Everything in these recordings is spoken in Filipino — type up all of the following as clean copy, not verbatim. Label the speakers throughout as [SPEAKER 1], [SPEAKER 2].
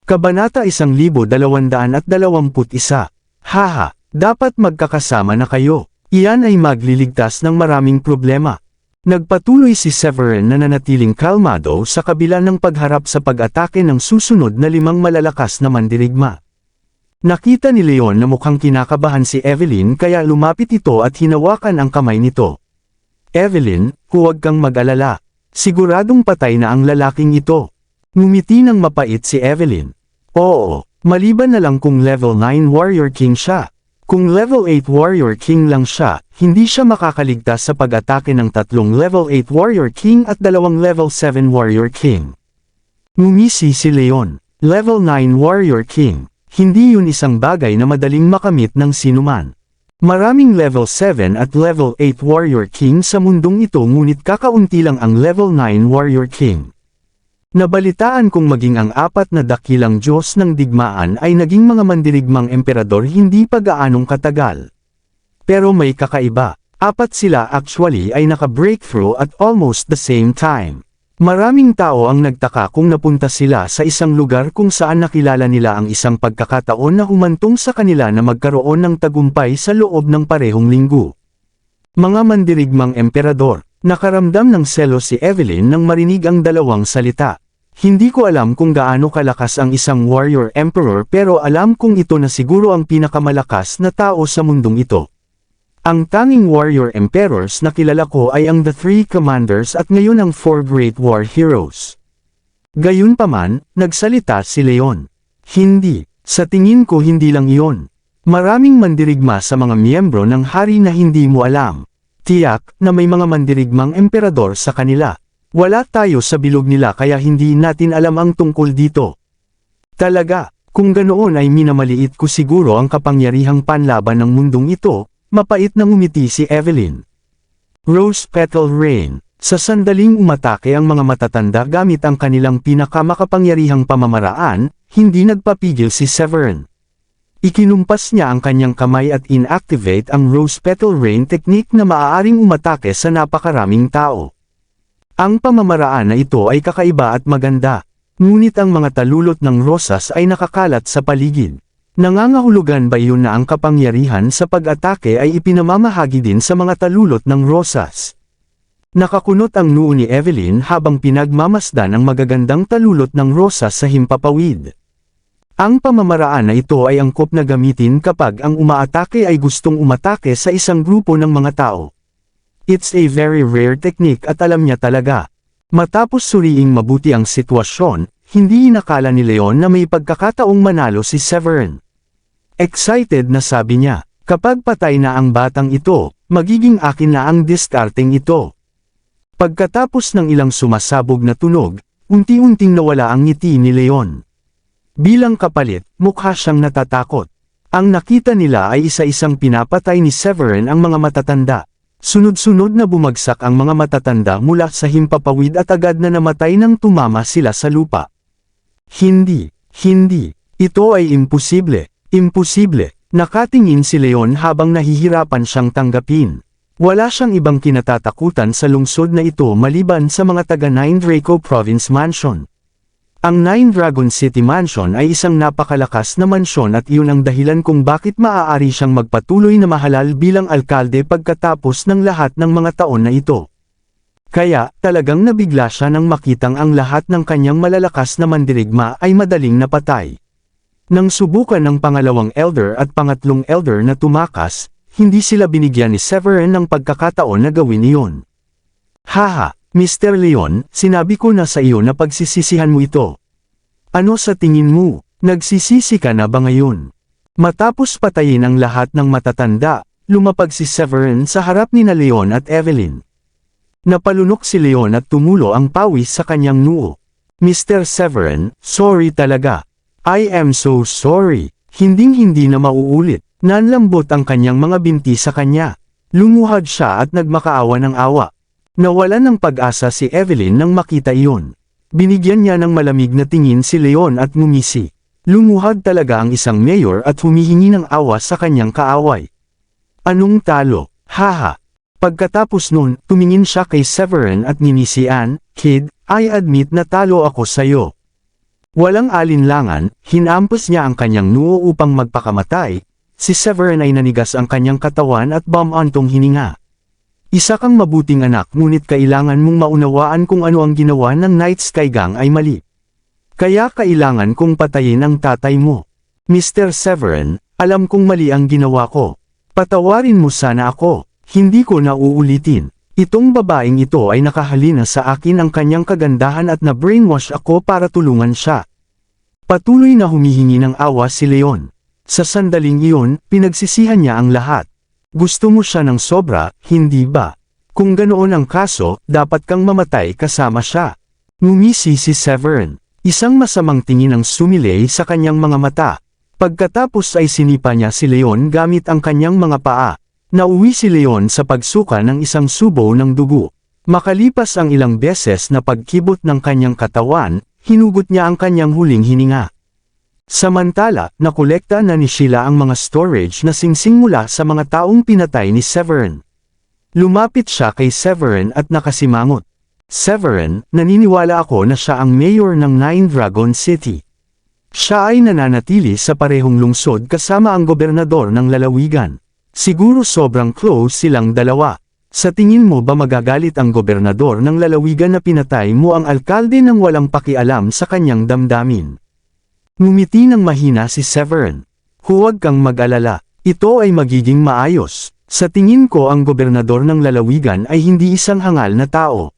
[SPEAKER 1] Kabanata 1221. Haha, dapat magkakasama na kayo. Iyan ay magliligtas ng maraming problema. Nagpatuloy si Severin na nanatiling kalmado sa kabila ng pagharap sa pag-atake ng susunod na 5 malalakas na mandirigma. Nakita ni Leon na mukhang kinakabahan si Evelyn kaya lumapit ito at hinawakan ang kamay nito. Evelyn, huwag kang mag-alala. Siguradong patay na ang lalaking ito. Ngumiti ng mapait si Evelyn. Oo, maliban na lang kung level 9 Warrior King siya. Kung level 8 Warrior King lang siya, hindi siya makakaligtas sa pag-atake ng 3 level 8 Warrior King at 2 level 7 Warrior King. Ngumisi si Leon. Level 9 Warrior King. Hindi yun isang bagay na madaling makamit ng sinuman. Maraming level 7 at level 8 Warrior King sa mundong ito ngunit kakaunti lang ang level 9 Warrior King. Nabalitaan kung maging ang 4 na dakilang Diyos ng digmaan ay naging mga mandirigmang emperador hindi pa gaanong katagal. Pero may kakaiba. 4 sila actually ay naka-breakthrough at almost the same time. Maraming tao ang nagtaka kung napunta sila sa isang lugar kung saan nakilala nila ang isang pagkakataon na humantong sa kanila na magkaroon ng tagumpay sa loob ng parehong linggo. Mga mandirigmang emperador, nakaramdam ng selos si Evelyn nang marinig ang dalawang salita. Hindi ko alam kung gaano kalakas ang isang warrior emperor pero alam kong ito na siguro ang pinakamalakas na tao sa mundong ito. Ang tanging warrior emperors na kilala ko ay ang The Three Commanders at ngayon ang 4 Great War Heroes. Gayunpaman, nagsalita si Leon. Hindi, sa tingin ko hindi lang iyon. Maraming mandirigma sa mga miyembro ng hari na hindi mo alam. Tiyak na may mga mandirigmang emperador sa kanila. Wala tayo sa bilog nila kaya hindi natin alam ang tungkol dito. Talaga, kung ganoon ay minamaliit ko siguro ang kapangyarihang panlaban ng mundong ito. Mapait na ngumiti si Evelyn. Rose Petal Rain. Sa sandaling umatake ang mga matatanda gamit ang kanilang pinakamakapangyarihang pamamaraan, hindi nagpapigil si Severin. Ikinumpas niya ang kanyang kamay at inactivate ang Rose Petal Rain technique na maaaring umatake sa napakaraming tao. Ang pamamaraan na ito ay kakaiba at maganda, ngunit ang mga talulot ng rosas ay nakakalat sa paligid. Nangangahulugan ba yun na ang kapangyarihan sa pag-atake ay ipinamamahagi din sa mga talulot ng rosas? Nakakunot ang noo ni Evelyn habang pinagmamasdan ang magagandang talulot ng rosas sa himpapawid. Ang pamamaraan na ito ay angkop na gamitin kapag ang umaatake ay gustong umatake sa isang grupo ng mga tao. It's a very rare technique at alam niya talaga. Matapos suriing mabuti ang sitwasyon, hindi inakala ni Leon na may pagkakataong manalo si Severin. Excited na sabi niya, kapag patay na ang batang ito, magiging akin na ang discarding ito. Pagkatapos ng ilang sumasabog na tunog, unti-unting nawala ang ngiti ni Leon. Bilang kapalit, mukha siyang natatakot. Ang nakita nila ay isa-isang pinapatay ni Severin ang mga matatanda. Sunod-sunod na bumagsak ang mga matatanda mula sa himpapawid at agad na namatay nang tumama sila sa lupa. Hindi. Ito ay imposible. Imposible. Nakatingin si Leon habang nahihirapan siyang tanggapin. Wala siyang ibang kinatatakutan sa lungsod na ito maliban sa mga taga 9 Draco Province Mansion. Ang 9 Dragon City Mansion ay isang napakalakas na mansyon at iyon ang dahilan kung bakit maaari siyang magpatuloy na mahalal bilang alkalde pagkatapos ng lahat ng mga taon na ito. Kaya, talagang nabigla siya nang makitang ang lahat ng kanyang malalakas na mandirigma ay madaling napatay. Nang subukan ng pangalawang elder at pangatlong elder na tumakas, hindi sila binigyan ni Severin ng pagkakataon na gawin iyon. Haha, Mr. Leon, sinabi ko na sa iyo na pagsisisihan mo ito. Ano sa tingin mo, nagsisisi ka na ba ngayon? Matapos patayin ang lahat ng matatanda, lumapag si Severin sa harap ni na Leon at Evelyn. Napalunok si Leon at tumulo ang pawis sa kanyang noo. Mr. Severin, sorry talaga. I am so sorry. Hinding-hindi na mauulit. Nanlambot ang kanyang mga binti sa kanya. Lumuhad siya at nagmakaawa ng awa. Nawalan ng pag-asa si Evelyn nang makita iyon. Binigyan niya ng malamig na tingin si Leon at ngumisi. Lumuhad talaga ang isang mayor at humihingi ng awa sa kanyang kaaway. Anong talo? Haha. Pagkatapos nun, tumingin siya kay Severin at ninisian, Kid, I admit na talo ako sayo. Walang alinlangan, hinampas niya ang kanyang noo upang magpakamatay. Si Severin ay nanigas ang kanyang katawan at bumantong hininga. Isa kang mabuting anak ngunit kailangan mong maunawaan kung ano ang ginawa ng Night Sky Gang ay mali. Kaya kailangan kong patayin ang tatay mo. Mr. Severin, alam kong mali ang ginawa ko. Patawarin mo sana ako, hindi ko na uulitin. Itong babaeng ito ay nakahalina sa akin ang kanyang kagandahan at na-brainwash ako para tulungan siya. Patuloy na humihingi ng awa si Leon. Sa sandaling iyon, pinagsisihan niya ang lahat. Gusto mo siya ng sobra, hindi ba? Kung ganoon ang kaso, dapat kang mamatay kasama siya. Ngumisi si Severin. Isang masamang tingin ang sumilay sa kanyang mga mata. Pagkatapos ay sinipa niya si Leon gamit ang kanyang mga paa. Nauwi si Leon sa pagsuka ng isang subo ng dugo. Makalipas ang ilang beses na pagkibot ng kanyang katawan, hinugot niya ang kanyang huling hininga. Samantala, nakolekta na ni Sheila ang mga storage na singsing mula sa mga taong pinatay ni Severin. Lumapit siya kay Severin at nakasimangot. Severin, naniniwala ako na siya ang mayor ng Nine Dragon City. Siya ay nananatili sa parehong lungsod kasama ang gobernador ng lalawigan. Siguro sobrang close silang dalawa. Sa tingin mo ba magagalit ang gobernador ng lalawigan na pinatay mo ang alkalde nang walang pakialam sa kanyang damdamin? Ngumiti ng mahina si Severin. Huwag kang mag-alala. Ito ay magiging maayos. Sa tingin ko ang gobernador ng lalawigan ay hindi isang hangal na tao.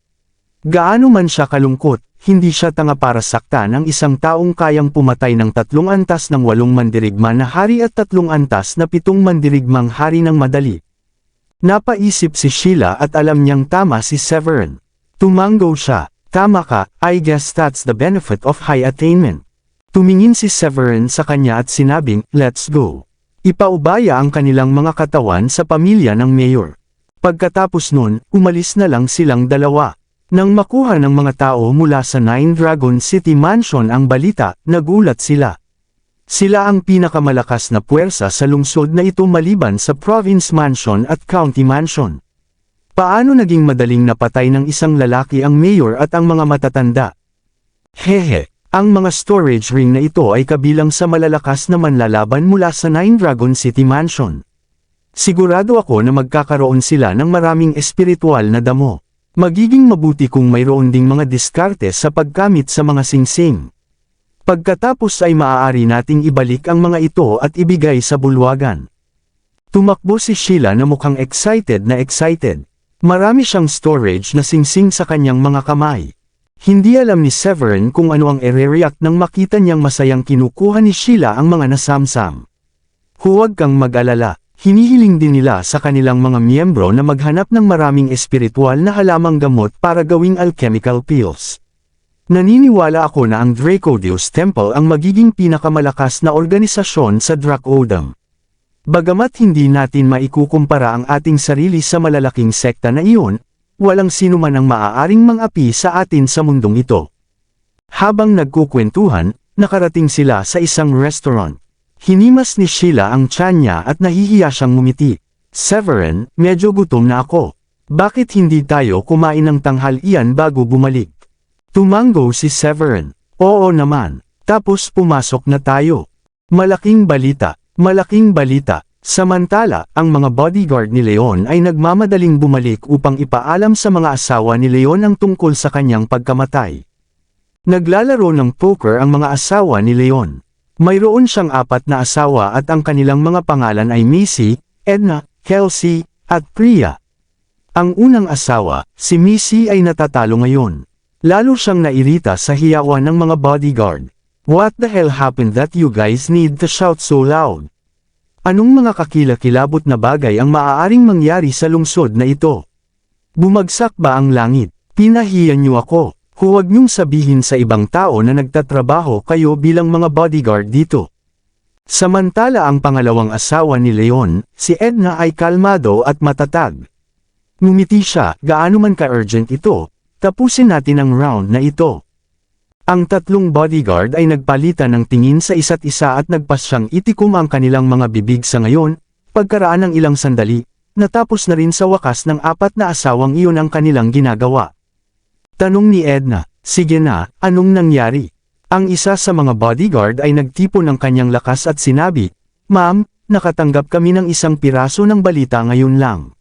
[SPEAKER 1] Gaano man siya kalungkot, hindi siya tanga para saktan ng isang taong kayang pumatay ng 3 antas ng 8 mandirigma na hari at 3 antas na 7 mandirigmang hari ng madali. Napaisip si Sheila at alam niyang tama si Severin. Tumango siya. Tama ka, I guess that's the benefit of high attainment. Tumingin si Severin sa kanya at sinabing, let's go. Ipaubaya ang kanilang mga katawan sa pamilya ng mayor. Pagkatapos nun, umalis na lang silang dalawa. Nang makuha ng mga tao mula sa Nine Dragon City Mansion ang balita, nagulat sila. Sila ang pinakamalakas na puwersa sa lungsod na ito maliban sa Province Mansion at County Mansion. Paano naging madaling napatay ng isang lalaki ang mayor at ang mga matatanda? Hehe. Ang mga storage ring na ito ay kabilang sa malalakas na manlalaban mula sa Nine Dragon City Mansion. Sigurado ako na magkakaroon sila ng maraming espiritual na damo. Magiging mabuti kung mayroon ding mga diskarte sa paggamit sa mga singsing. Pagkatapos ay maaari nating ibalik ang mga ito at ibigay sa bulwagan. Tumakbo si Sheila na mukhang excited na excited. Marami siyang storage na singsing sa kanyang mga kamay. Hindi alam ni Severin kung ano ang ire-react nang makita niyang masayang kinukuha ni Sheila ang mga nasamsam. Huwag kang mag-alala, hinihiling din nila sa kanilang mga miyembro na maghanap ng maraming espiritual na halamang gamot para gawing alchemical pills. Naniniwala ako na ang Dracodius Temple ang magiging pinakamalakas na organisasyon sa Dracodam. Bagamat hindi natin maikukumpara ang ating sarili sa malalaking sekta na iyon, walang sino man ang maaaring mang-api sa atin sa mundong ito. Habang nagkukwentuhan, nakarating sila sa isang restaurant. Hinimas ni Sheila ang tiyan niya at nahihiya siyang ngumiti. Severin, medyo gutom na ako. Bakit hindi tayo kumain ng tanghalian bago bumalik? Tumango si Severin. Oo naman. Tapos pumasok na tayo. Malaking balita. Malaking balita. Samantala, ang mga bodyguard ni Leon ay nagmamadaling bumalik upang ipaalam sa mga asawa ni Leon ang tungkol sa kanyang pagkamatay. Naglalaro ng poker ang mga asawa ni Leon. Mayroon siyang 4 na asawa at ang kanilang mga pangalan ay Missy, Edna, Kelsey, at Priya. Ang unang asawa, si Missy ay natatalo ngayon. Lalo siyang nairita sa hiyawan ng mga bodyguard. What the hell happened that you guys need to shout so loud? Anong mga kakilakilabot na bagay ang maaaring mangyari sa lungsod na ito? Bumagsak ba ang langit? Pinahiyan niyo ako. Huwag niyong sabihin sa ibang tao na nagtatrabaho kayo bilang mga bodyguard dito. Samantala ang pangalawang asawa ni Leon, si Edna ay kalmado at matatag. Ngumiti siya, gaano man ka-urgent ito, tapusin natin ang round na ito. Ang 3 bodyguard ay nagpalitan ng tingin sa isa't isa at nagpasyang itikom ang kanilang mga bibig sa ngayon, pagkaraan ng ilang sandali, natapos na rin sa wakas ng 4 na asawang iyon ang kanilang ginagawa. Tanong ni Edna, sige na, anong nangyari? Ang isa sa mga bodyguard ay nagtipon ng kanyang lakas at sinabi, "Ma'am, nakatanggap kami ng isang piraso ng balita ngayon lang."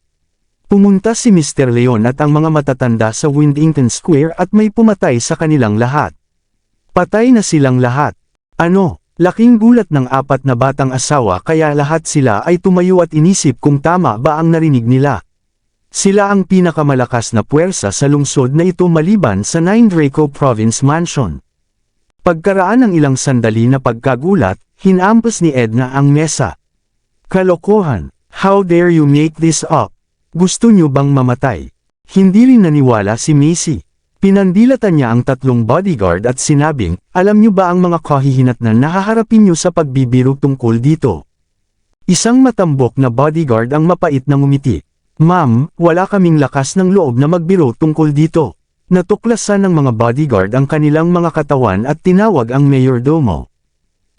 [SPEAKER 1] Pumunta si Mr. Leon at ang mga matatanda sa Windington Square at may pumatay sa kanilang lahat. Patay na silang lahat. Ano? Laking gulat ng apat na batang asawa kaya lahat sila ay tumayo at inisip kung tama ba ang narinig nila. Sila ang pinakamalakas na puwersa sa lungsod na ito maliban sa 9 Draco Province Mansion. Pagkaraan ng ilang sandali na pagkagulat, hinampas ni Edna ang mesa. "Kalokohan! How dare you make this up? Gusto niyo bang mamatay?" Hindi rin naniwala si Macy. Pinandilatan niya ang 3 bodyguard at sinabing, "Alam niyo ba ang mga kahihinatnan na haharapin niyo sa pagbibiro tungkol dito?" Isang matambok na bodyguard ang mapait na ngumiti. "Ma'am, wala kaming lakas ng loob na magbiro tungkol dito." Natuklasan ng mga bodyguard ang kanilang mga katawan at tinawag ang mayordomo.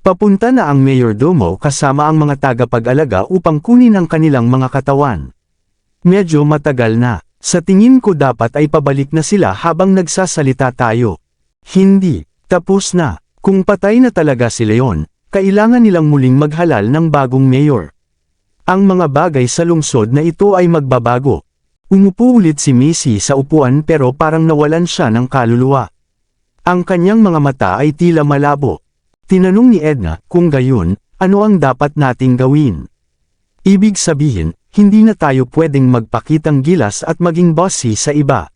[SPEAKER 1] Papunta na ang mayordomo kasama ang mga tagapag-alaga upang kunin ang kanilang mga katawan. "Medyo matagal na. Sa tingin ko dapat ay pabalik na sila habang nagsasalita tayo." "Hindi. Tapos na. Kung patay na talaga si Leon, kailangan nilang muling maghalal ng bagong mayor. Ang mga bagay sa lungsod na ito ay magbabago." Umupo ulit si Macy sa upuan pero parang nawalan siya ng kaluluwa. Ang kanyang mga mata ay tila malabo. Tinanong ni Edna, "Kung gayon, ano ang dapat nating gawin?" Ibig sabihin, hindi na tayo pwedeng magpakitang gilas at maging bossy sa iba.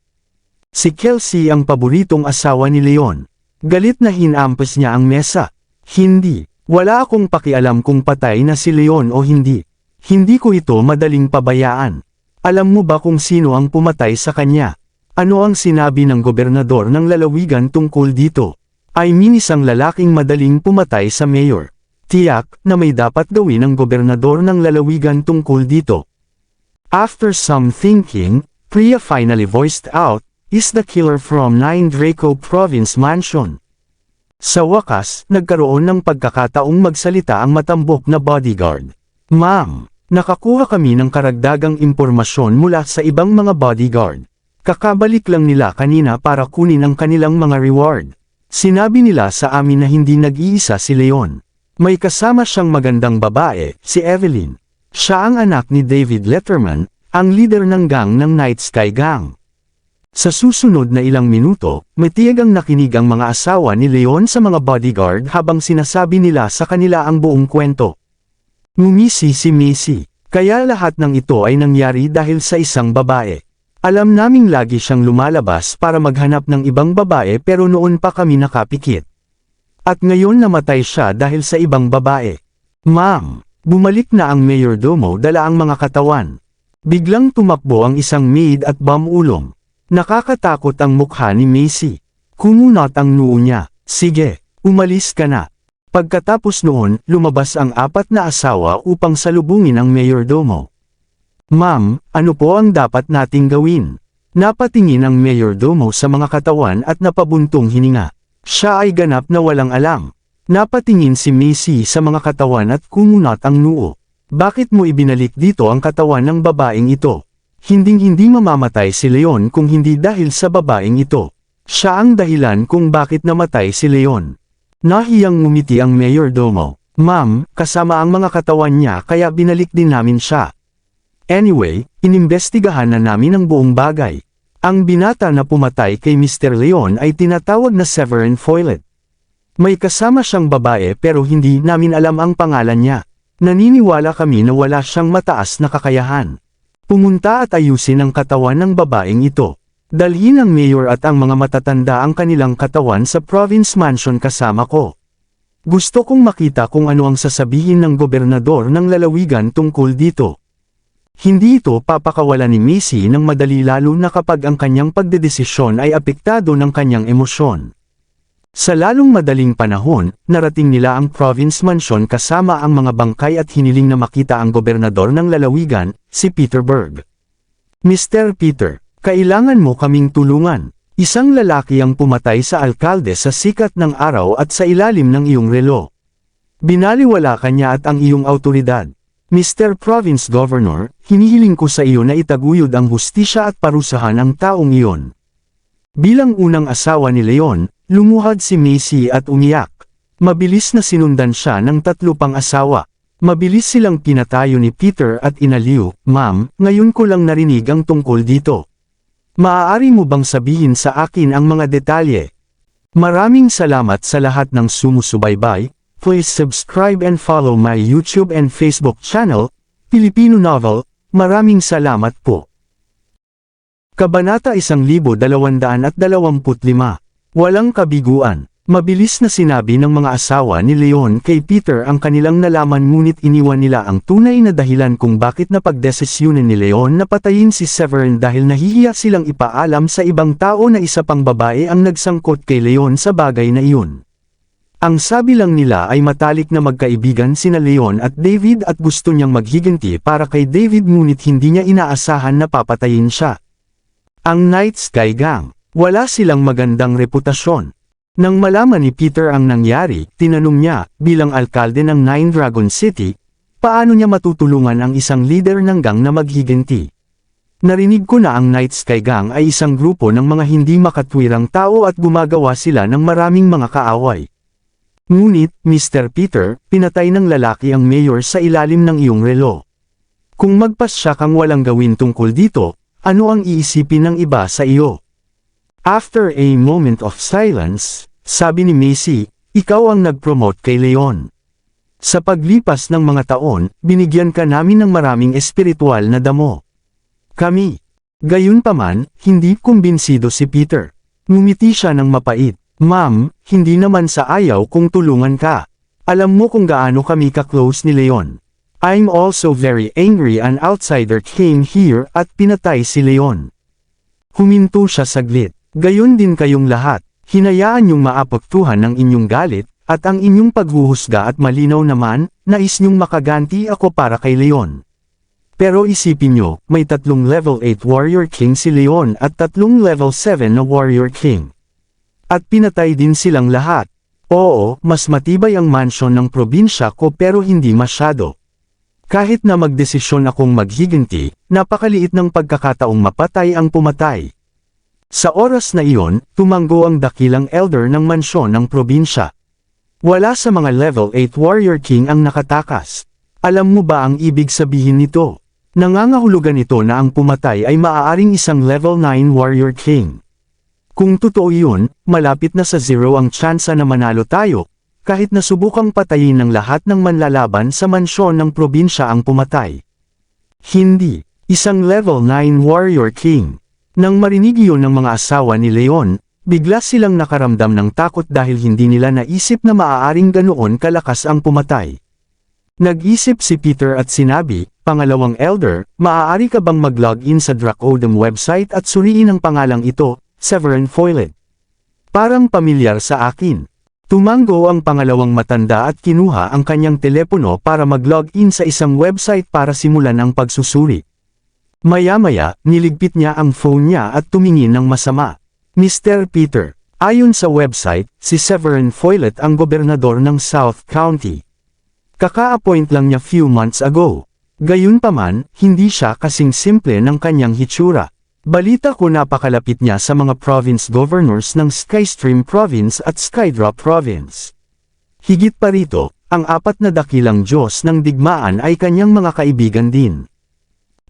[SPEAKER 1] Si Kelsey ang paboritong asawa ni Leon. Galit na hinampas niya ang mesa. "Hindi. Wala akong pakialam kung patay na si Leon o hindi. Hindi ko ito madaling pabayaan. Alam mo ba kung sino ang pumatay sa kanya? Ano ang sinabi ng gobernador ng lalawigan tungkol dito? I mean isang lalaking madaling pumatay sa mayor. Tiyak na may dapat gawin ng gobernador ng lalawigan tungkol dito." After some thinking, Priya finally voiced out, "Is the killer from 9 Draco Province Mansion?" Sa wakas, nagkaroon ng pagkakataong magsalita ang matambok na bodyguard. "Ma'am, nakakuha kami ng karagdagang impormasyon mula sa ibang mga bodyguard. Kakabalik lang nila kanina para kunin ang kanilang mga reward. Sinabi nila sa amin na hindi nag-iisa si Leon. May kasama siyang magandang babae, si Evelyn. Siya ang anak ni David Letterman, ang leader ng gang ng Night Sky Gang." Sa susunod na ilang minuto, matiyagang nakinig ang mga asawa ni Leon sa mga bodyguard habang sinasabi nila sa kanila ang buong kwento. Ngumisi si Macy. "Kaya lahat ng ito ay nangyari dahil sa isang babae. Alam naming lagi siyang lumalabas para maghanap ng ibang babae pero noon pa kami nakapikit. At ngayon namatay siya dahil sa ibang babae." "Ma'am." Bumalik na ang mayordomo dala ang mga katawan. Biglang tumakbo ang isang maid at bamulong. Nakakatakot ang mukha ni Macy. Kumunot ang noo niya. "Sige, umalis ka na." Pagkatapos noon, lumabas ang 4 na asawa upang salubungin ang mayordomo. "Ma'am, ano po ang dapat nating gawin?" Napatingin ang mayordomo sa mga katawan at napabuntong hininga. Siya ay ganap na walang alam. Napatingin si Macy sa mga katawan at kumunot ang noo. "Bakit mo ibinalik dito ang katawan ng babaeng ito? Hinding-hindi mamamatay si Leon kung hindi dahil sa babaeng ito. Siya ang dahilan kung bakit namatay si Leon." Nahiyang ngumiti ang mayordomo. "Ma'am, kasama ang mga katawan niya kaya binalik din namin siya. Anyway, inimbestigahan na namin ang buong bagay. Ang binata na pumatay kay Mr. Leon ay tinatawag na Severin Foylet. May kasama siyang babae pero hindi namin alam ang pangalan niya. Naniniwala kami na wala siyang mataas na kakayahan. Pumunta at ayusin ang katawan ng babaeng ito. Dalhin ang mayor at ang mga matatanda ang kanilang katawan sa Province Mansion kasama ko. Gusto kong makita kung ano ang sasabihin ng gobernador ng lalawigan tungkol dito." Hindi ito papakawalan ni Macy ng madali lalo na kapag ang kanyang pagdedesisyon ay apektado ng kanyang emosyon. Sa lalong madaling panahon, narating nila ang Province Mansion kasama ang mga bangkay at hiniling na makita ang gobernador ng lalawigan, si Peter Berg. "Mr. Peter, kailangan mo kaming tulungan. Isang lalaki ang pumatay sa alkalde sa sikat ng araw at sa ilalim ng iyong relo. Binaliwala ka niya at ang iyong autoridad. Mr. Province Governor, hinihiling ko sa iyo na itaguyod ang hustisya at parusahan ang taong iyon." Bilang unang asawa ni Leon, Lumuhad si Macy at umiyak. Mabilis na sinundan siya ng 3 pang asawa. Mabilis silang pinatayo ni Peter at inaliw. Ma'am, ngayon ko lang narinig ang tungkol dito. Maaari mo bang sabihin sa akin ang mga detalye? Maraming salamat sa lahat ng sumusubaybay. Please subscribe and follow my YouTube and Facebook channel, Filipino Novel. Maraming salamat po. Kabanata 1225. Walang kabiguan. Mabilis na sinabi ng mga asawa ni Leon kay Peter ang kanilang nalaman, ngunit iniwan nila ang tunay na dahilan kung bakit napagdesisyunan ni Leon na patayin si Severin dahil nahihiya silang ipaalam sa ibang tao na isa pang babae ang nagsangkot kay Leon sa bagay na iyon. Ang sabi lang nila ay matalik na magkaibigan sina Leon at David at gusto niyang maghiganti para kay David, ngunit hindi niya inaasahan na papatayin siya. Ang Night Sky Gang, wala silang magandang reputasyon. Nang malaman ni Peter ang nangyari, tinanong niya, bilang alkalde ng Nine Dragon City, paano niya matutulungan ang isang leader ng gang na maghiganti. Narinig ko na ang Night Sky Gang ay isang grupo ng mga hindi makatwirang tao at gumagawa sila ng maraming mga kaaway. Ngunit, Mr. Peter, pinatay ng lalaki ang mayor sa ilalim ng iyong relo. Kung magpasya kang walang gawin tungkol dito, ano ang iisipin ng iba sa iyo? After a moment of silence, sabi ni Macy, ikaw ang nag-promote kay Leon. Sa paglipas ng mga taon, binigyan ka namin ng maraming espiritual na damo. Kami. Gayunpaman, hindi kumbinsido si Peter. Ngumiti siya ng mapait. Ma'am, hindi naman sa ayaw kung tulungan ka. Alam mo kung gaano kami ka-close ni Leon. I'm also very angry an outsider came here at pinatay si Leon. Huminto siya saglit. Gayon din kayong lahat, hinayaan niyong maapektuhan ng inyong galit, at ang inyong paghuhusga at malinaw naman, nais niyong makaganti ako para kay Leon. Pero isipin niyo, may 3 level 8 warrior king si Leon at 3 level 7 na warrior king. At pinatay din silang lahat. Oo, mas matibay ang mansyon ng probinsya ko pero hindi masyado. Kahit na magdesisyon akong maghiganti, napakaliit ng pagkakataong mapatay ang pumatay. Sa oras na iyon, tumanggo ang dakilang elder ng mansyon ng probinsya. Wala sa mga level 8 warrior king ang nakatakas. Alam mo ba ang ibig sabihin nito? Nangangahulugan ito na ang pumatay ay maaaring isang level 9 warrior king. Kung totoo yun, malapit na sa 0 ang tsansa na manalo tayo, kahit na subukang patayin ng lahat ng manlalaban sa mansyon ng probinsya ang pumatay. Hindi, isang level 9 warrior king. Nang marinig iyon ng mga asawa ni Leon, bigla silang nakaramdam ng takot dahil hindi nila naisip na maaaring ganoon kalakas ang pumatay. Nag-isip si Peter at sinabi, pangalawang elder, maaari ka bang mag-login sa Dracodem website at suriin ang pangalang ito, Severin Foylet? Parang pamilyar sa akin. Tumanggo ang pangalawang matanda at kinuha ang kanyang telepono para mag-login sa isang website para simulan ang pagsusuri. Maya-maya, niligpit niya ang phone niya at tumingin ng masama. Mr. Peter, ayon sa website, si Severin Foylet ang gobernador ng South County. Kaka-appoint lang niya few months ago. Gayunpaman, hindi siya kasing simple ng kanyang hitsura. Balita ko napakalapit niya sa mga province governors ng Skystream Province at Skydrop Province. Higit pa rito, ang 4 na dakilang Diyos ng digmaan ay kanyang mga kaibigan din.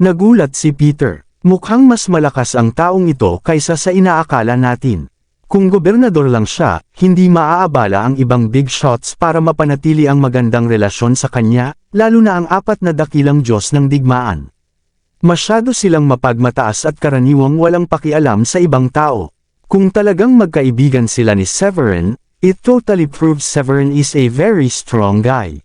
[SPEAKER 1] Nagulat si Peter. Mukhang mas malakas ang taong ito kaysa sa inaakala natin. Kung gobernador lang siya, hindi maaabala ang ibang big shots para mapanatili ang magandang relasyon sa kanya, lalo na ang 4 na dakilang Diyos ng digmaan. Masyado silang mapagmataas at karaniwang walang pakialam sa ibang tao. Kung talagang magkaibigan sila ni Severin, it totally proves Severin is a very strong guy.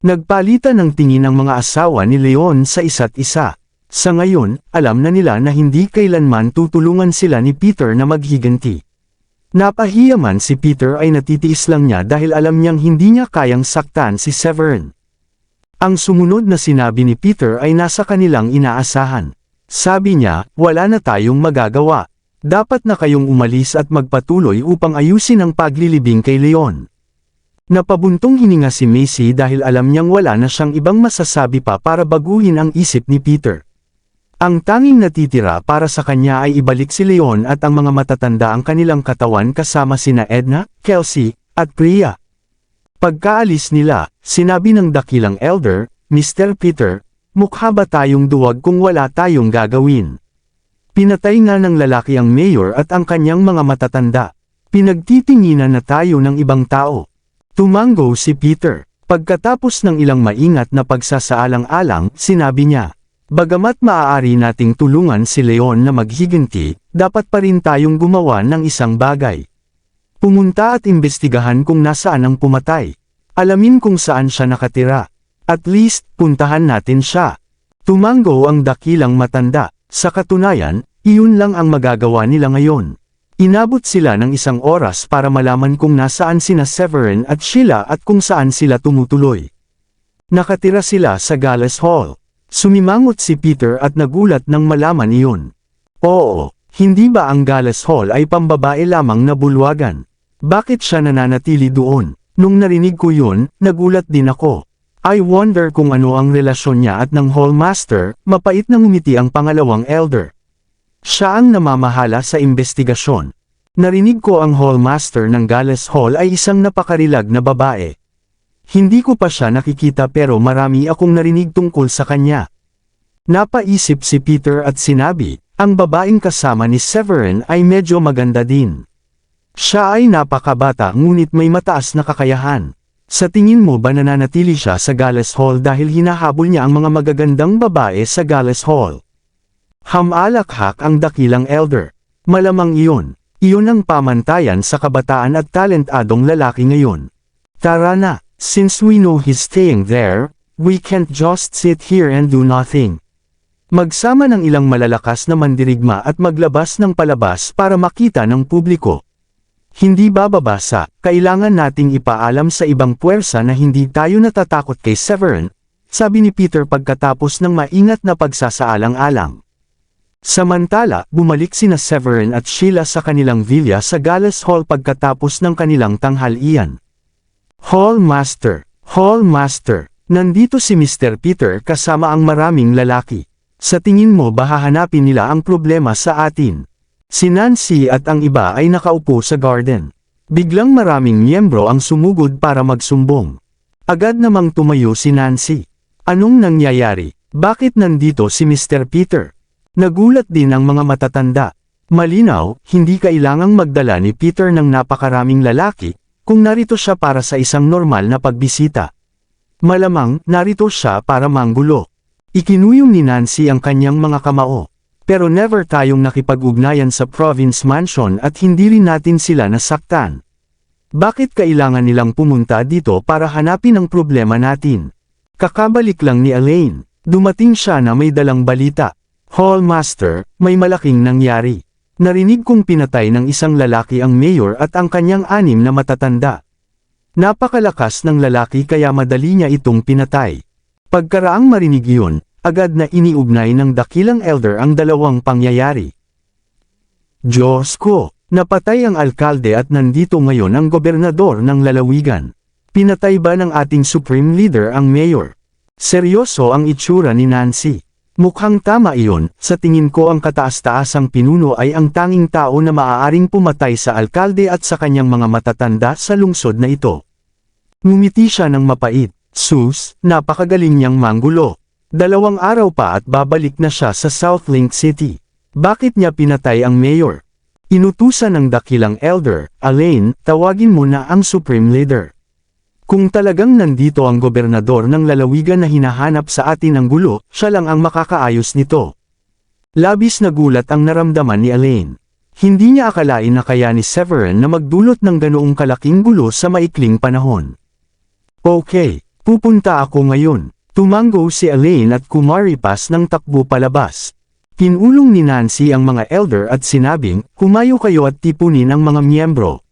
[SPEAKER 1] Nagpalitan ng tingin ang mga asawa ni Leon sa isa't isa. Sa ngayon, alam na nila na hindi kailanman tutulungan sila ni Peter na maghiganti. Napahiya man si Peter ay natitiis lang niya dahil alam niyang hindi niya kayang saktan si Severin. Ang sumunod na sinabi ni Peter ay nasa kanilang inaasahan. Sabi niya, wala na tayong magagawa. Dapat na kayong umalis at magpatuloy upang ayusin ang paglilibing kay Leon. Napabuntong hininga si Macy dahil alam niyang wala na siyang ibang masasabi pa para baguhin ang isip ni Peter. Ang tanging natitira para sa kanya ay ibalik si Leon at ang mga matatanda ang kanilang katawan kasama sina Edna, Kelsey, at Priya. Pagkaalis nila, sinabi ng dakilang elder, Mr. Peter, mukha ba tayong duwag kung wala tayong gagawin? Pinatay nga ng lalaki ang mayor at ang kanyang mga matatanda. Pinagtitinginan na tayo ng ibang tao. Tumango si Peter. Pagkatapos ng ilang maingat na pagsasaalang-alang, sinabi niya, bagamat maaari nating tulungan si Leon na maghiganti, dapat pa rin tayong gumawa ng isang bagay. Pumunta at imbestigahan kung nasaan ang pumatay. Alamin kung saan siya nakatira. At least, puntahan natin siya. Tumango ang dakilang matanda. Sa katunayan, iyon lang ang magagawa nila ngayon. Inabot sila ng isang oras para malaman kung nasaan sina Severin at Sheila at kung saan sila tumutuloy. Nakatira sila sa Gallas Hall. Sumimangot si Peter at nagulat nang malaman iyon. Oo, hindi ba ang Gallas Hall ay pambabae lamang na bulwagan? Bakit siya nananatili doon? Nung narinig ko yun, nagulat din ako. I wonder kung ano ang relasyon niya at ng Hallmaster, mapait na ngumiti ang pangalawang elder. Siya ang namamahala sa investigasyon. Narinig ko ang Hallmaster ng Gallas Hall ay isang napakarilag na babae. Hindi ko pa siya nakikita pero marami akong narinig tungkol sa kanya. Napaisip si Peter at sinabi, ang babaeng kasama ni Severin ay medyo maganda din. Siya ay napakabata ngunit may mataas na kakayahan. Sa tingin mo ba nananatili siya sa Gallas Hall dahil hinahabol niya ang mga magagandang babae sa Gallas Hall? Hamalakhak ang dakilang elder. Malamang iyon. Iyon ang pamantayan sa kabataan at talentadong lalaki ngayon. Tara na, since we know he's staying there, we can't just sit here and do nothing. Magsama ng ilang malalakas na mandirigma at maglabas ng palabas para makita ng publiko. Hindi bababasa, kailangan nating ipaalam sa ibang puwersa na hindi tayo natatakot kay Severin, sabi ni Peter pagkatapos ng maingat na pagsasaalang-alang. Samantala, bumalik sina Severin at Sheila sa kanilang villa sa Gallas Hall pagkatapos ng kanilang tanghalian. Hallmaster, Hallmaster, nandito si Mr. Peter kasama ang maraming lalaki. Sa tingin mo ba hahanapin nila ang problema sa atin? Si Nancy at ang iba ay nakaupo sa garden. Biglang maraming miyembro ang sumugod para magsumbong. Agad namang tumayo si Nancy. Anong nangyayari? Bakit nandito si Mr. Peter? Nagulat din ang mga matatanda. Malinaw, hindi kailangang magdala ni Peter ng napakaraming lalaki, kung narito siya para sa isang normal na pagbisita. Malamang, narito siya para manggulo. Ikinuyong ni Nancy ang kanyang mga kamao. Pero never tayong nakipag-ugnayan sa Province Mansion at hindi rin natin sila nasaktan. Bakit kailangan nilang pumunta dito para hanapin ang problema natin? Kakabalik lang ni Elaine. Dumating siya na may dalang balita. Hallmaster, may malaking nangyari. Narinig kong pinatay ng isang lalaki ang mayor at ang kanyang 6 na matatanda. Napakalakas ng lalaki kaya madali niya itong pinatay. Pagkaraang marinig iyon, agad na iniugnay ng dakilang elder ang dalawang pangyayari. Diyos ko, napatay ang alkalde at nandito ngayon ang gobernador ng lalawigan. Pinatay ba ng ating supreme leader ang mayor? Seryoso ang itsura ni Nancy. Mukhang tama iyon, sa tingin ko ang kataas-taasang pinuno ay ang tanging tao na maaaring pumatay sa alkalde at sa kanyang mga matatanda sa lungsod na ito. Ngumiti siya ng mapait. Sus, napakagaling niyang manggulo. 2 araw pa at babalik na siya sa Southlink City. Bakit niya pinatay ang mayor? Inutusan ng dakilang elder, Elaine, tawagin mo na ang supreme leader. Kung talagang nandito ang gobernador ng lalawigan na hinahanap sa atin ang gulo, siya lang ang makakaayos nito. Labis na gulat ang naramdaman ni Elaine. Hindi niya akalain na kaya ni Severin na magdulot ng ganoong kalaking gulo sa maikling panahon. Okay, pupunta ako ngayon. Tumango si Elaine at kumaripas ng takbo palabas. Pinulong ni Nancy ang mga elder at sinabing, kumayo kayo at tipunin ang mga miyembro.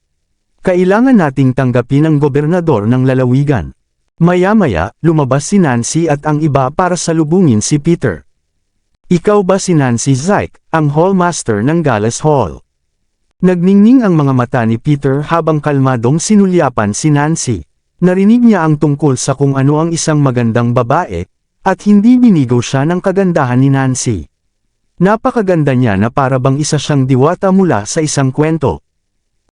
[SPEAKER 1] Kailangan nating tanggapin ang gobernador ng lalawigan. Maya-maya, lumabas si Nancy at ang iba para salubungin si Peter. Ikaw ba si Nancy Zyke, ang hallmaster ng Gallas Hall? Nagningning ang mga mata ni Peter habang kalmadong sinulyapan si Nancy. Narinig niya ang tungkol sa kung ano ang isang magandang babae, at hindi binigo siya ng kagandahan ni Nancy. Napakaganda niya na para bang isa siyang diwata mula sa isang kwento.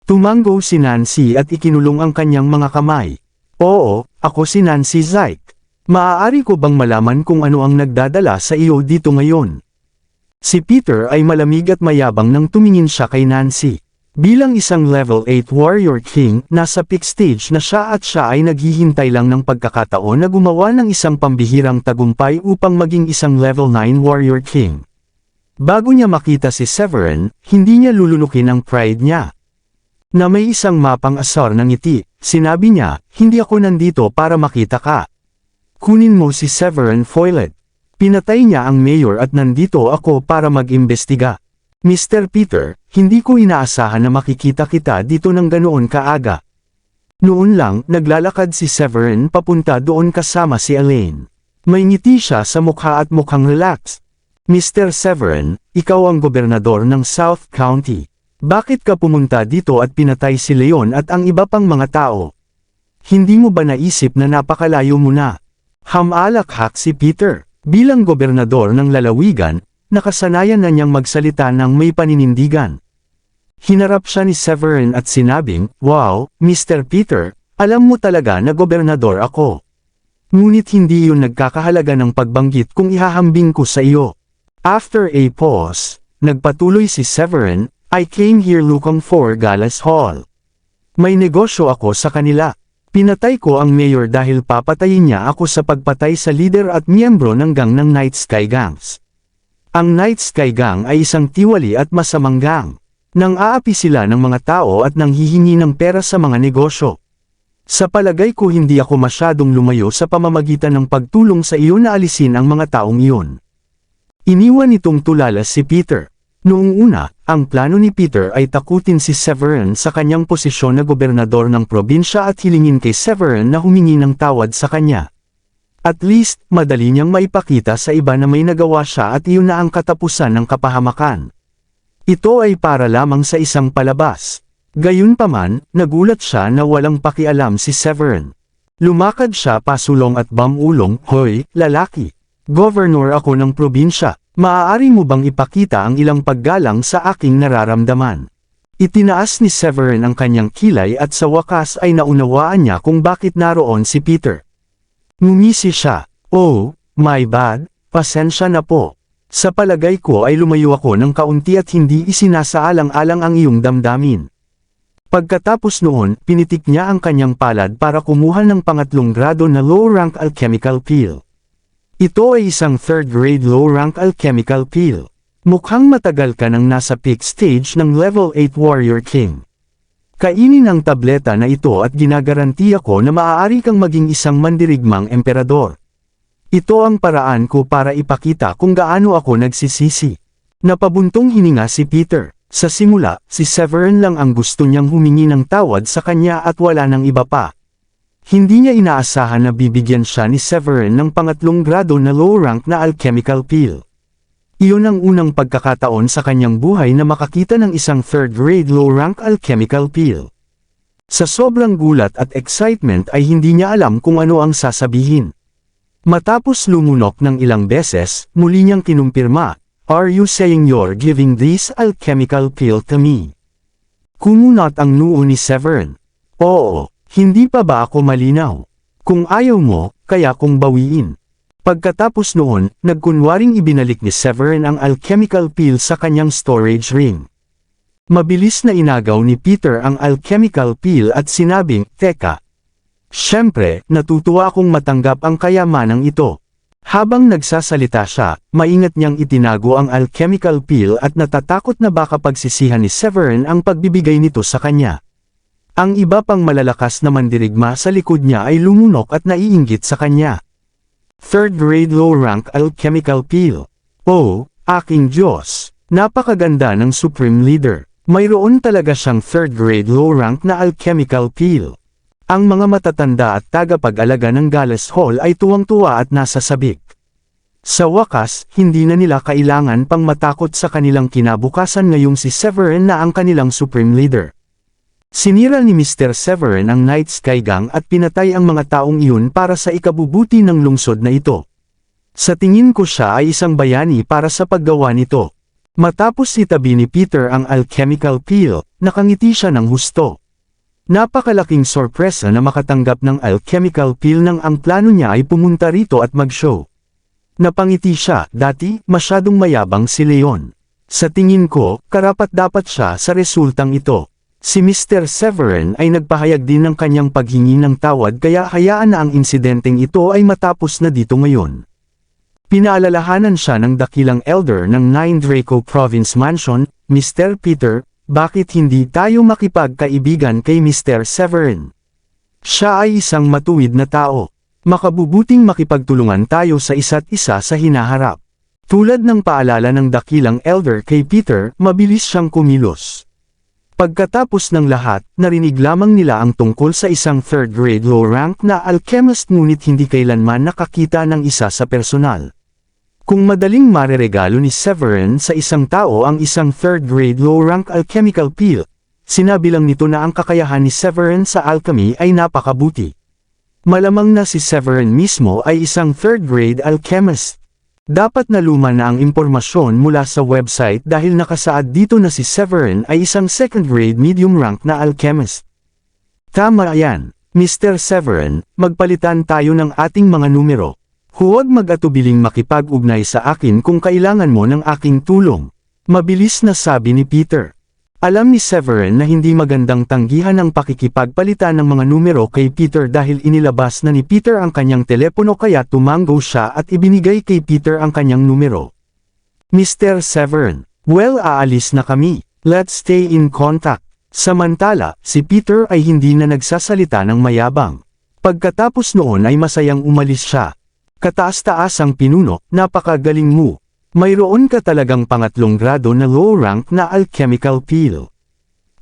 [SPEAKER 1] Tumango si Nancy at ikinulong ang kanyang mga kamay. Oo, ako si Nancy Zyke. Maaari ko bang malaman kung ano ang nagdadala sa iyo dito ngayon? Si Peter ay malamig at mayabang nang tumingin siya kay Nancy. Bilang isang level 8 warrior king, nasa peak stage na siya at siya ay naghihintay lang ng pagkakataon na gumawa ng isang pambihirang tagumpay upang maging isang level 9 warrior king. Bago niya makita si Severin, hindi niya lulunukin ang pride niya. Na may isang mapang asar ng ngiti, sinabi niya, hindi ako nandito para makita ka. Kunin mo si Severin Foylet. Pinatay niya ang mayor at nandito ako para mag-imbestiga. Mr. Peter, hindi ko inaasahan na makikita kita dito ng ganoon kaaga. Noon lang, naglalakad si Severin papunta doon kasama si Elaine. May ngiti siya sa mukha at mukhang relaxed. Mr. Severin, ikaw ang gobernador ng South County. Bakit ka pumunta dito at pinatay si Leon at ang iba pang mga tao? Hindi mo ba naisip na napakalayo mo na? Hamalakhak si Peter. Bilang gobernador ng lalawigan, nakasanayan na niyang magsalita ng may paninindigan. Hinarap siya ni Severin at sinabing, wow, Mr. Peter, alam mo talaga na gobernador ako. Ngunit hindi yun nagkakahalaga ng pagbanggit kung ihahambing ko sa iyo. After a pause, nagpatuloy si Severin, I came here looking for Galas Hall. May negosyo ako sa kanila. Pinatay ko ang mayor dahil papatayin niya ako sa pagpatay sa leader at miyembro ng gang ng Night Sky Gangs. Ang Night Sky Gang ay isang tiwali at masamang gang. Nang aapi sila ng mga tao at nang hihingi ng pera sa mga negosyo. Sa palagay ko hindi ako masyadong lumayo sa pamamagitan ng pagtulong sa iyo na alisin ang mga taong iyon. Iniwan nitong tulala si Peter. Noong una, ang plano ni Peter ay takutin si Severin sa kanyang posisyon na gobernador ng probinsya at hilingin kay Severin na humingi ng tawad sa kanya. At least, madali niyang maipakita sa iba na may nagawa siya at iyon na ang katapusan ng kapahamakan. Ito ay para lamang sa isang palabas. Gayunpaman, nagulat siya na walang pakialam si Severin. Lumakad siya pasulong at bamulong, hoy, lalaki. Governor ako ng probinsya, maaari mo bang ipakita ang ilang paggalang sa aking nararamdaman? Itinaas ni Severin ang kanyang kilay at sa wakas ay naunawaan niya kung bakit naroon si Peter. Ngumisi siya, oh, my bad, pasensya na po. Sa palagay ko ay lumayo ako ng kaunti at hindi isinasaalang-alang ang iyong damdamin. Pagkatapos noon, pinitik niya ang kanyang palad para kumuha ng pangatlong grado na low-rank alchemical peel. Ito ay isang third-grade low-rank alchemical peel. Mukhang matagal ka nang nasa peak stage ng level 8 warrior king. Kainin ang tableta na ito at ginagarantiya ko na maaari kang maging isang mandirigmang emperador. Ito ang paraan ko para ipakita kung gaano ako nagsisisi. Napabuntong hininga si Peter. Sa simula, si Severin lang ang gusto niyang humingi ng tawad sa kanya at wala nang iba pa. Hindi niya inaasahan na bibigyan siya ni Severin ng pangatlong grado na low-rank na alchemical peel. Iyon ang unang pagkakataon sa kanyang buhay na makakita ng isang third-grade low-rank alchemical peel. Sa sobrang gulat at excitement ay hindi niya alam kung ano ang sasabihin. Matapos lumunok ng ilang beses, muli niyang kinumpirma, "Are you saying you're giving this alchemical peel to me?" Kumunat ang noo ni Severin. Oo. Hindi pa ba ako malinaw? Kung ayaw mo, kaya kong bawiin. Pagkatapos noon, nagkunwaring ibinalik ni Severin ang alchemical peel sa kanyang storage ring. Mabilis na inagaw ni Peter ang alchemical peel at sinabing, "Teka. Siyempre, natutuwa akong matanggap ang kayamanang ito." Habang nagsasalita siya, maingat niyang itinago ang alchemical peel at natatakot na baka pagsisihan ni Severin ang pagbibigay nito sa kanya. Ang iba pang malalakas na mandirigma sa likod niya ay lumunok at naiinggit sa kanya. Third-grade low-rank alchemical peel. Oh, aking Diyos! Napakaganda ng Supreme Leader. Mayroon talaga siyang third-grade low-rank na alchemical peel. Ang mga matatanda at tagapag-alaga ng Galas Hall ay tuwang-tuwa at nasa sabik. Sa wakas, hindi na nila kailangan pang matakot sa kanilang kinabukasan ngayong si Severin na ang kanilang Supreme Leader. Sinira ni Mr. Severin ang Night Sky Gang at pinatay ang mga taong iyon para sa ikabubuti ng lungsod na ito. Sa tingin ko siya ay isang bayani para sa paggawa nito. Matapos itabi ni Peter ang alchemical pill, nakangiti siya ng husto. Napakalaking sorpresa na makatanggap ng alchemical pill nang ang plano niya ay pumunta rito at mag-show. Napangiti siya, dati, masyadong mayabang si Leon. Sa tingin ko, karapat-dapat siya sa resultang ito. Si Mr. Severin ay nagpahayag din ng kanyang paghingi ng tawad kaya hayaan na ang insidenteng ito ay matapos na dito ngayon. Pinaalalahanan siya ng dakilang elder ng 9 Draco Province Mansion, Mr. Peter, bakit hindi tayo makipagkaibigan kay Mr. Severin? Siya ay isang matuwid na tao. Makabubuting makipagtulungan tayo sa isa't isa sa hinaharap. Tulad ng paalala ng dakilang elder kay Peter, mabilis siyang kumilos. Pagkatapos ng lahat, narinig lamang nila ang tungkol sa isang third-grade low-rank na alchemist ngunit hindi kailanman nakakita ng isa sa personal. Kung madaling mareregalo ni Severin sa isang tao ang isang third-grade low-rank alchemical pill, sinabi lang nito na ang kakayahan ni Severin sa alchemy ay napakabuti. Malamang na si Severin mismo ay isang third-grade alchemist. Dapat na luma na ang impormasyon mula sa website dahil nakasaad dito na si Severin ay isang second-grade medium-rank na alchemist. Tama yan, Mr. Severin, magpalitan tayo ng ating mga numero. Huwag mag-atubiling makipag-ugnay sa akin kung kailangan mo ng aking tulong. Mabilis na sabi ni Peter. Alam ni Severin na hindi magandang tanggihan ang pakikipagpalitan ng mga numero kay Peter dahil inilabas na ni Peter ang kanyang telepono kaya tumanggo siya at ibinigay kay Peter ang kanyang numero. Mr. Severin, well aalis na kami, let's stay in contact. Samantala, si Peter ay hindi na nagsasalita ng mayabang. Pagkatapos noon ay masayang umalis siya. Kataas-taas ang pinuno, napakagaling mo. Mayroon ka talagang pangatlong grado na low rank na alchemical pill.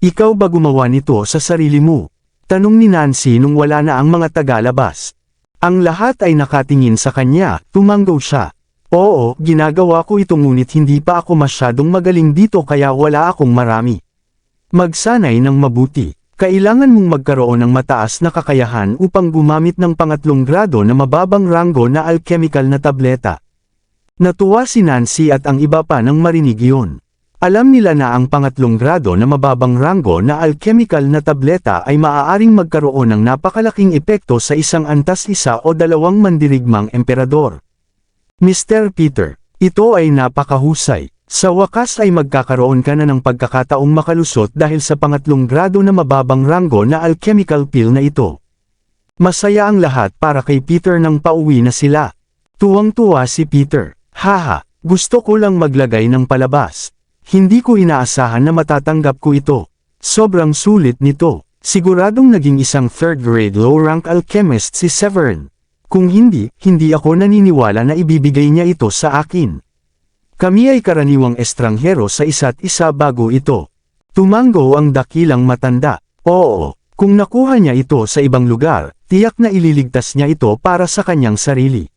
[SPEAKER 1] Ikaw ba gumawa nito sa sarili mo? Tanong ni Nancy nung wala na ang mga tagalabas. Ang lahat ay nakatingin sa kanya, tumanggo siya. Oo, ginagawa ko ito ngunit hindi pa ako masyadong magaling dito kaya wala akong marami. Magsanay ng mabuti. Kailangan mong magkaroon ng mataas na kakayahan upang gumamit ng pangatlong grado na mababang ranggo na alchemical na tableta. Natuwa si Nancy at ang iba pa nang marinig iyon. Alam nila na ang pangatlong grado na mababang ranggo na alchemical na tableta ay maaaring magkaroon ng napakalaking epekto sa isang antas isa o dalawang mandirigmang emperador. Mr. Peter, ito ay napakahusay. Sa wakas ay magkakaroon ka na ng pagkakataong makalusot dahil sa pangatlong grado na mababang ranggo na alchemical pill na ito. Masaya ang lahat para kay Peter nang pauwi na sila. Tuwang-tuwa si Peter. Haha, gusto ko lang maglagay ng palabas. Hindi ko inaasahan na matatanggap ko ito. Sobrang sulit nito. Siguradong naging isang third-grade low-rank alchemist si Severin. Kung hindi ako naniniwala na ibibigay niya ito sa akin. Kami ay karaniwang estranghero sa isa't isa bago ito. Tumanggo ang dakilang matanda. Oo, kung nakuha niya ito sa ibang lugar, tiyak na ililigtas niya ito para sa kanyang sarili.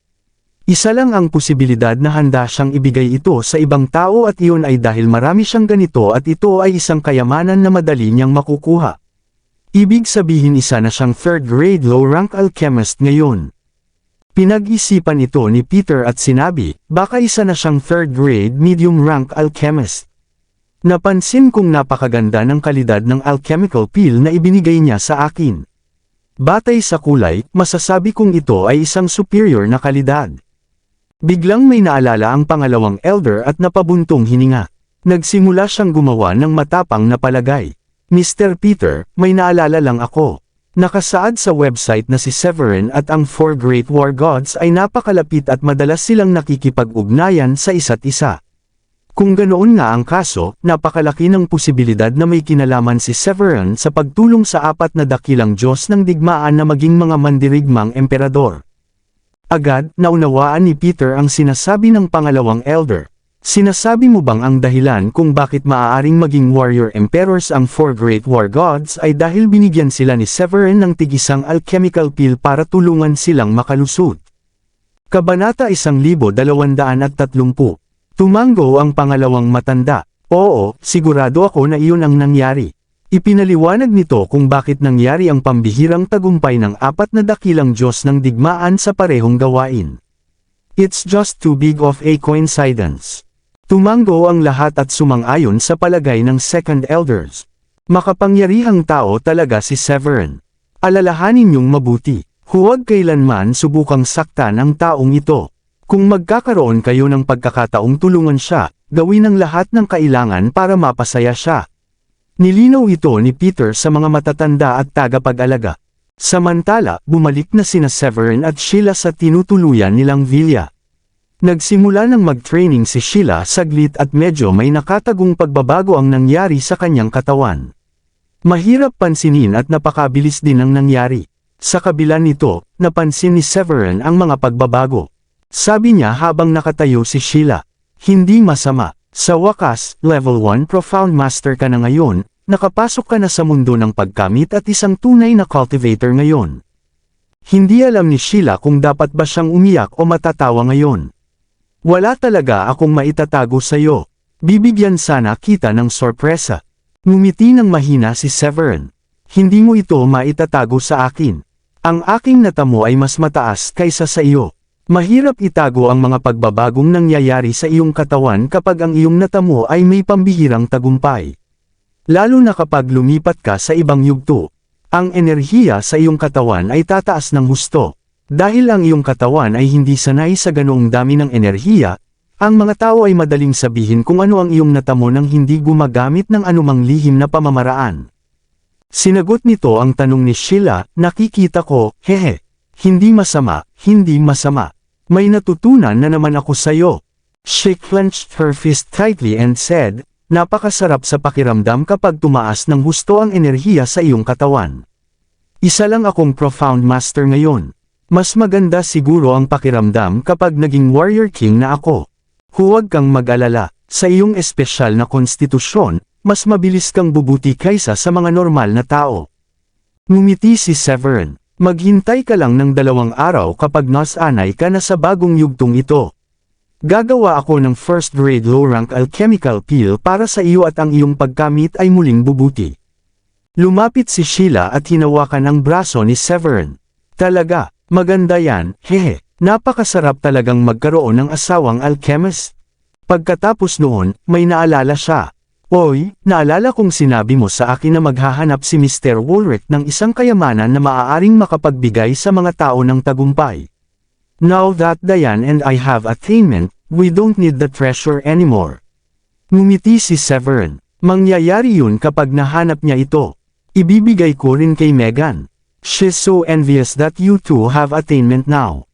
[SPEAKER 1] Isa lang ang posibilidad na handa siyang ibigay ito sa ibang tao at iyon ay dahil marami siyang ganito at ito ay isang kayamanan na madali niyang makukuha. Ibig sabihin isa na siyang third-grade low-rank alchemist ngayon. Pinag-isipan ito ni Peter at sinabi, baka isa na siyang third-grade medium-rank alchemist. Napansin kong napakaganda ng kalidad ng alchemical pill na ibinigay niya sa akin. Batay sa kulay, masasabi kong ito ay isang superior na kalidad. Biglang may naalala ang pangalawang elder at napabuntong hininga. Nagsimula siyang gumawa ng matapang na palagay. Mr. Peter, may naalala lang ako. Nakasaad sa website na si Severin at ang 4 Great War Gods ay napakalapit at madalas silang nakikipag-ugnayan sa isa't isa. Kung ganoon nga ang kaso, napakalaki ng posibilidad na may kinalaman si Severin sa pagtulong sa 4 na dakilang Diyos ng digmaan na maging mga mandirigmang emperador. Agad, naunawaan ni Peter ang sinasabi ng pangalawang elder. Sinasabi mo bang ang dahilan kung bakit maaaring maging warrior emperors ang 4 Great War Gods ay dahil binigyan sila ni Severin ng tigisang alchemical pill para tulungan silang makalusot? Kabanata 1230. Tumanggo ang pangalawang matanda. Oo, sigurado ako na iyon ang nangyari. Ipinaliwanag nito kung bakit nangyari ang pambihirang tagumpay ng 4 na dakilang Diyos ng digmaan sa parehong gawain. It's just too big of a coincidence. Tumango ang lahat at sumang-ayon sa palagay ng second elders. Makapangyarihang tao talaga si Severin. Alalahanin niyong mabuti, huwag kailanman subukang saktan ang taong ito. Kung magkakaroon kayo ng pagkakataong tulungan siya, gawin ang lahat ng kailangan para mapasaya siya. Nilinaw ito ni Peter sa mga matatanda at tagapag-alaga. Samantala, bumalik na sina Severin at Sheila sa tinutuluyan nilang villa. Nagsimula ng mag-training si Sheila saglit at medyo may nakatagong pagbabago ang nangyari sa kanyang katawan. Mahirap pansinin at napakabilis din ang nangyari. Sa kabila nito, napansin ni Severin ang mga pagbabago. Sabi niya habang nakatayo si Sheila, "Hindi masama. Sa wakas, level 1 Profound Master ka na ngayon, nakapasok ka na sa mundo ng pagkamit at isang tunay na cultivator ngayon." Hindi alam ni Sheila kung dapat ba siyang umiyak o matatawa ngayon. "Wala talaga akong maitatago sa'yo. Bibigyan sana kita ng sorpresa." Ngumiti ng mahina si Severin. "Hindi mo ito maitatago sa akin. Ang aking natamo ay mas mataas kaysa sa iyo. Mahirap itago ang mga pagbabagong nangyayari sa iyong katawan kapag ang iyong natamo ay may pambihirang tagumpay. Lalo na kapag lumipat ka sa ibang yugto. Ang enerhiya sa iyong katawan ay tataas ng husto. Dahil ang iyong katawan ay hindi sanay sa ganoong dami ng enerhiya, ang mga tao ay madaling sabihin kung ano ang iyong natamo nang hindi gumagamit ng anumang lihim na pamamaraan." Sinagot nito ang tanong ni Sheila, "Nakikita ko, hehe. Hindi masama, hindi masama. May natutunan na naman ako sa'yo." She clenched her fist tightly and said, "Napakasarap sa pakiramdam kapag tumaas ng husto ang enerhiya sa iyong katawan. Isa lang akong Profound Master ngayon. Mas maganda siguro ang pakiramdam kapag naging Warrior King na ako. Huwag kang mag-alala, sa iyong espesyal na konstitusyon, mas mabilis kang bubuti kaysa sa mga normal na tao." Ngumiti si Severin. "Maghintay ka lang ng 2 araw kapag nasanay ka na sa bagong yugtong ito. Gagawa ako ng first-grade low-rank alchemical peel para sa iyo at ang iyong pagkamit ay muling bubuti." Lumapit si Sheila at hinawakan ang braso ni Severin. "Talaga, maganda yan, hehe. Napakasarap talagang magkaroon ng asawang alchemist." Pagkatapos noon, may naalala siya. "Oy, naalala kong sinabi mo sa akin na maghahanap si Mr. Woolrich ng isang kayamanan na maaaring makapagbigay sa mga tao ng tagumpay. Now that Diane and I have attainment, we don't need the treasure anymore." Ngumiti si Severin. "Mangyayari yun kapag nahanap niya ito. Ibibigay ko rin kay Megan. She's so envious that you two have attainment now."